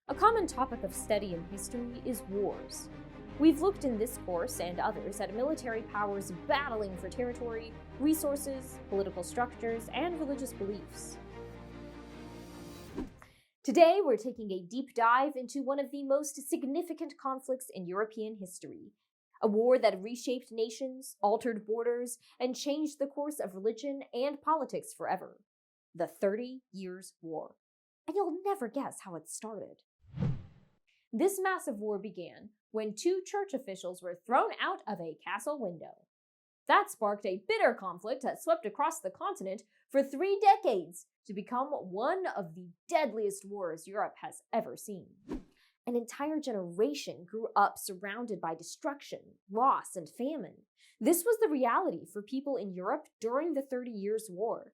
A common topic of study in history is wars. We've looked in this course and others at military powers battling for territory, resources, political structures, and religious beliefs. Today, we're taking a deep dive into one of the most significant conflicts in European history, a war that reshaped nations, altered borders, and changed the course of religion and politics forever: the 30 Years' War. And you'll never guess how it started. This massive war began when two church officials were thrown out of a castle window. That sparked a bitter conflict that swept across the continent for 3 decades to become one of the deadliest wars Europe has ever seen. An entire generation grew up surrounded by destruction, loss, and famine. This was the reality for people in Europe during the 30 Years' War.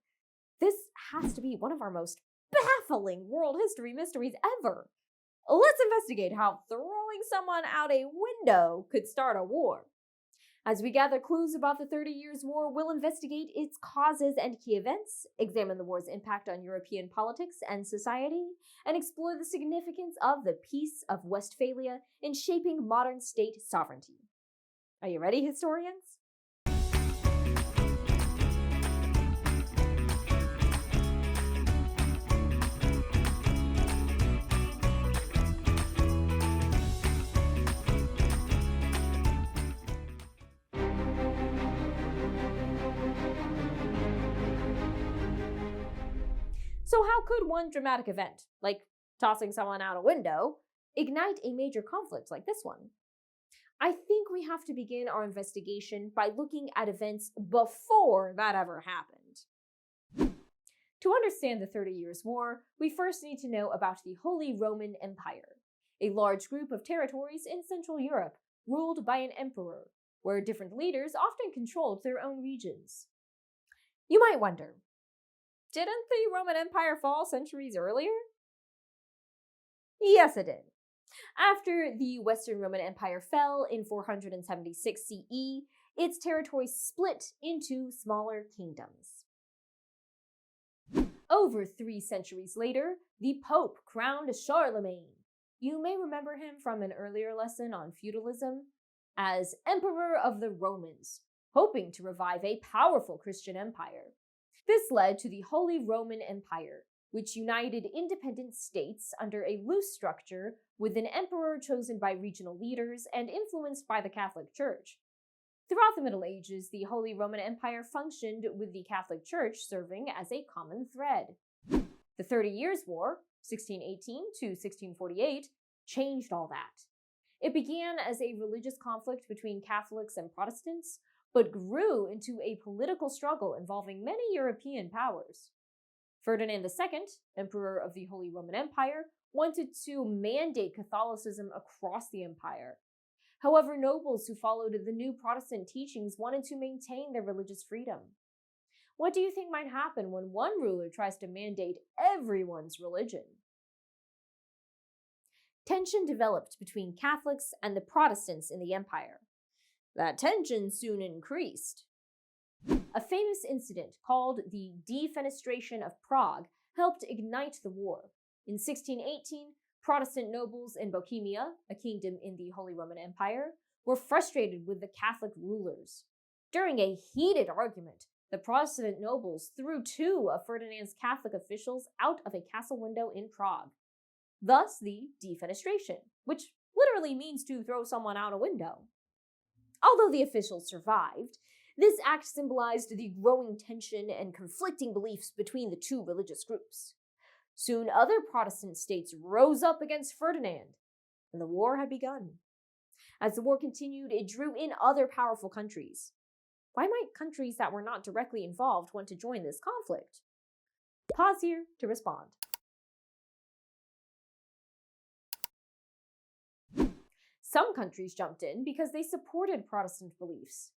This has to be one of our most baffling world history mysteries ever. Let's investigate how throwing someone out a window could start a war. As we gather clues about the 30 Years' War, we'll investigate its causes and key events, examine the war's impact on European politics and society, and explore the significance of the Peace of Westphalia in shaping modern state sovereignty. Are you ready, historians? So how could one dramatic event, like tossing someone out a window, ignite a major conflict like this one? I think we have to begin our investigation by looking at events before that ever happened. To understand the 30 Years' War, we first need to know about the Holy Roman Empire, a large group of territories in Central Europe ruled by an emperor, where different leaders often controlled their own regions. You might wonder, didn't the Roman Empire fall centuries earlier? Yes, it did. After the Western Roman Empire fell in 476 CE, its territory split into smaller kingdoms. Over 3 centuries later, the Pope crowned Charlemagne. You may remember him from an earlier lesson on feudalism as Emperor of the Romans, hoping to revive a powerful Christian empire. This led to the Holy Roman Empire, which united independent states under a loose structure with an emperor chosen by regional leaders and influenced by the Catholic Church. Throughout the Middle Ages, the Holy Roman Empire functioned with the Catholic Church serving as a common thread. The 30 Years' War, 1618 to 1648, changed all that. It began as a religious conflict between Catholics and Protestants, but grew into a political struggle involving many European powers. Ferdinand II, Emperor of the Holy Roman Empire, wanted to mandate Catholicism across the empire. However, nobles who followed the new Protestant teachings wanted to maintain their religious freedom. What do you think might happen when one ruler tries to mandate everyone's religion? Tension developed between Catholics and the Protestants in the empire. That tension soon increased. A famous incident called the Defenestration of Prague helped ignite the war. In 1618, Protestant nobles in Bohemia, a kingdom in the Holy Roman Empire, were frustrated with the Catholic rulers. During a heated argument, the Protestant nobles threw 2 of Ferdinand's Catholic officials out of a castle window in Prague. Thus, the defenestration, which literally means to throw someone out a window. Although the officials survived, this act symbolized the growing tension and conflicting beliefs between the 2 religious groups. Soon other Protestant states rose up against Ferdinand, and the war had begun. As the war continued, it drew in other powerful countries. Why might countries that were not directly involved want to join this conflict? Pause here to respond. Some countries jumped in because they supported Protestant beliefs.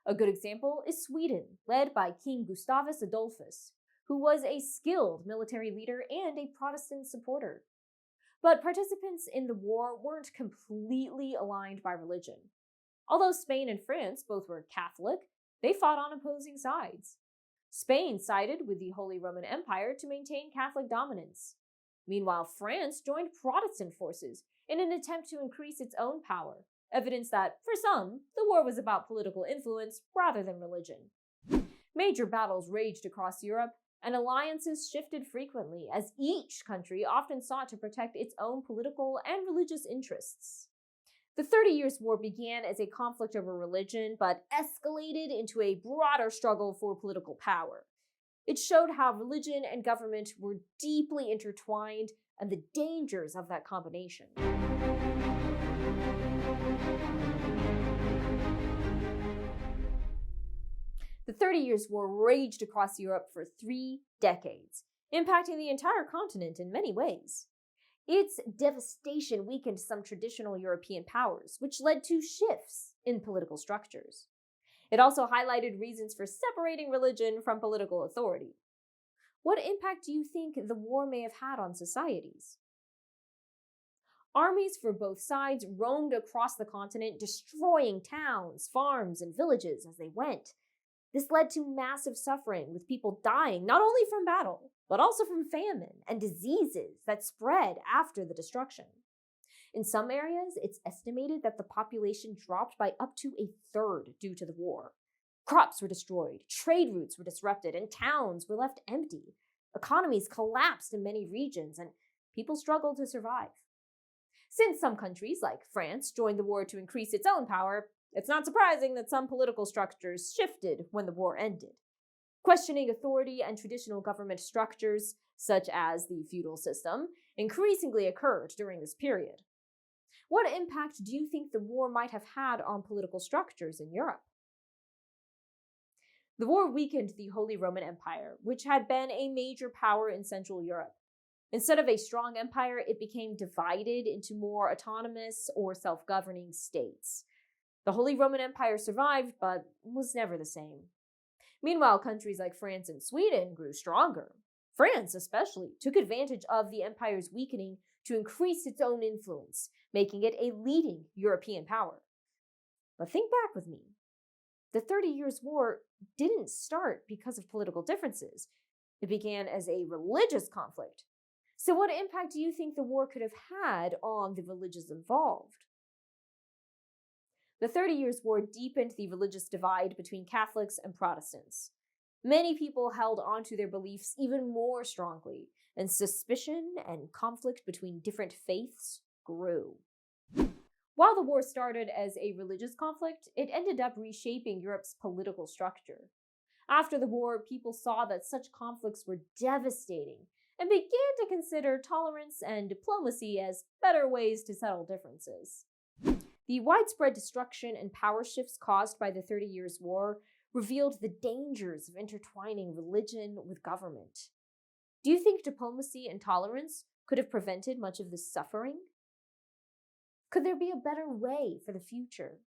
A good example is Sweden, led by King Gustavus Adolphus, who was a skilled military leader and a Protestant supporter. But participants in the war weren't completely aligned by religion. Although Spain and France both were Catholic, they fought on opposing sides. Spain sided with the Holy Roman Empire to maintain Catholic dominance. Meanwhile, France joined Protestant forces in an attempt to increase its own power, evidence that, for some, the war was about political influence rather than religion. Major battles raged across Europe, and alliances shifted frequently as each country often sought to protect its own political and religious interests. The 30 Years' War began as a conflict over religion, but escalated into a broader struggle for political power. It showed how religion and government were deeply intertwined and the dangers of that combination. The 30 Years' War raged across Europe for 3 decades, impacting the entire continent in many ways. Its devastation weakened some traditional European powers, which led to shifts in political structures. It also highlighted reasons for separating religion from political authority. What impact do you think the war may have had on societies? Armies for both sides roamed across the continent, destroying towns, farms, and villages as they went. This led to massive suffering, with people dying not only from battle, but also from famine and diseases that spread after the destruction. In some areas, it's estimated that the population dropped by up to a third due to the war. Crops were destroyed, trade routes were disrupted, and towns were left empty. Economies collapsed in many regions, and people struggled to survive. Since some countries, like France, joined the war to increase its own power, it's not surprising that some political structures shifted when the war ended. Questioning authority and traditional government structures, such as the feudal system, increasingly occurred during this period. What impact do you think the war might have had on political structures in Europe? The war weakened the Holy Roman Empire, which had been a major power in Central Europe. Instead of a strong empire, it became divided into more autonomous or self-governing states. The Holy Roman Empire survived, but was never the same. Meanwhile, countries like France and Sweden grew stronger. France, especially, took advantage of the empire's weakening to increase its own influence, making it a leading European power. But think back with me. The 30 Years' War didn't start because of political differences. It began as a religious conflict. So what impact do you think the war could have had on the religions involved? The 30 Years' War deepened the religious divide between Catholics and Protestants. Many people held onto their beliefs even more strongly, and suspicion and conflict between different faiths grew. While the war started as a religious conflict, it ended up reshaping Europe's political structure. After the war, people saw that such conflicts were devastating and began to consider tolerance and diplomacy as better ways to settle differences. The widespread destruction and power shifts caused by the 30 Years' War revealed the dangers of intertwining religion with government. Do you think diplomacy and tolerance could have prevented much of this suffering? Could there be a better way for the future?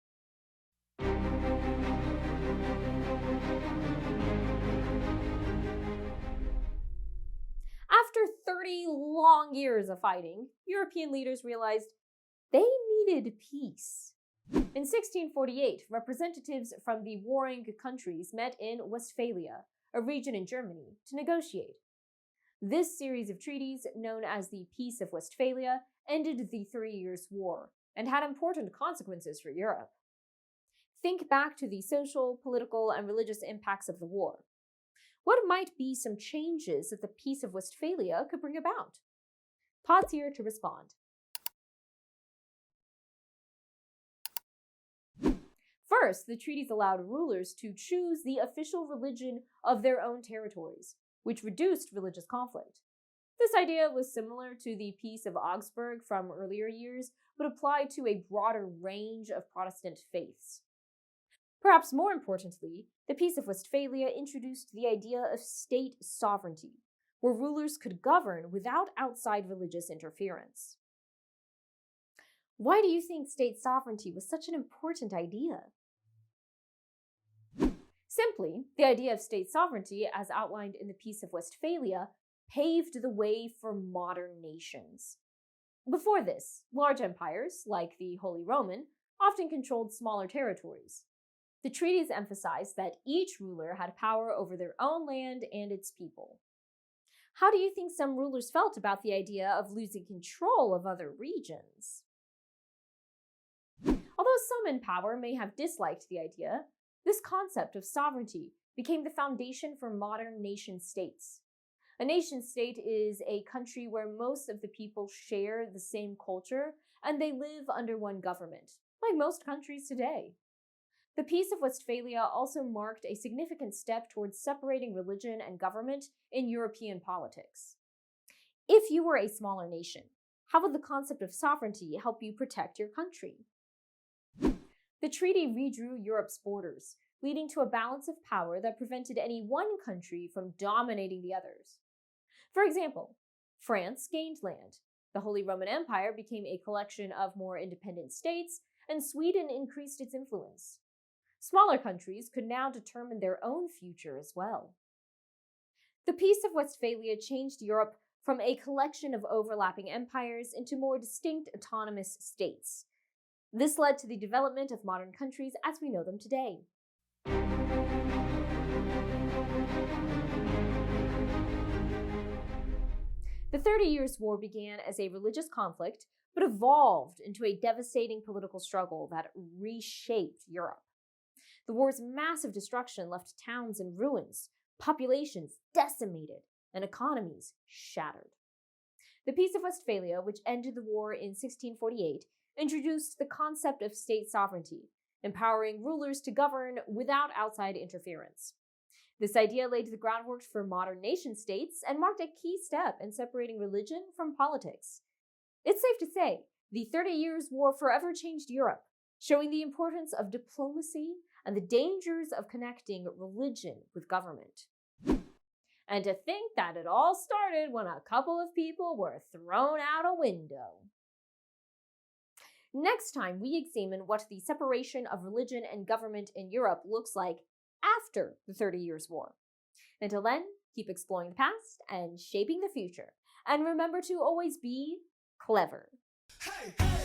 After 30 long years of fighting, European leaders realized they needed peace. In 1648, representatives from the warring countries met in Westphalia, a region in Germany, to negotiate. This series of treaties, known as the Peace of Westphalia, ended the 30 Years' War and had important consequences for Europe. Think back to the social, political, and religious impacts of the war. What might be some changes that the Peace of Westphalia could bring about? Pause here to respond. First, the treaties allowed rulers to choose the official religion of their own territories, which reduced religious conflict. This idea was similar to the Peace of Augsburg from earlier years, but applied to a broader range of Protestant faiths. Perhaps more importantly, the Peace of Westphalia introduced the idea of state sovereignty, where rulers could govern without outside religious interference. Why do you think state sovereignty was such an important idea? Simply, the idea of state sovereignty, as outlined in the Peace of Westphalia, paved the way for modern nations. Before this, large empires, like the Holy Roman, often controlled smaller territories. The treaties emphasized that each ruler had power over their own land and its people. How do you think some rulers felt about the idea of losing control of other regions? Although some in power may have disliked the idea, this concept of sovereignty became the foundation for modern nation states. A nation state is a country where most of the people share the same culture and they live under one government, like most countries today. The Peace of Westphalia also marked a significant step towards separating religion and government in European politics. If you were a smaller nation, how would the concept of sovereignty help you protect your country? The treaty redrew Europe's borders, leading to a balance of power that prevented any one country from dominating the others. For example, France gained land, the Holy Roman Empire became a collection of more independent states, and Sweden increased its influence. Smaller countries could now determine their own future as well. The Peace of Westphalia changed Europe from a collection of overlapping empires into more distinct autonomous states. This led to the development of modern countries as we know them today. The 30 Years' War began as a religious conflict, but evolved into a devastating political struggle that reshaped Europe. The war's massive destruction left towns in ruins, populations decimated, and economies shattered. The Peace of Westphalia, which ended the war in 1648, introduced the concept of state sovereignty, empowering rulers to govern without outside interference. This idea laid the groundwork for modern nation-states and marked a key step in separating religion from politics. It's safe to say, the 30 Years' War forever changed Europe, showing the importance of diplomacy and the dangers of connecting religion with government. And to think that it all started when a couple of people were thrown out a window. Next time, we examine what the separation of religion and government in Europe looks like after the 30 Years' War. Until then, keep exploring the past and shaping the future. And remember to always be clever. Hey, hey.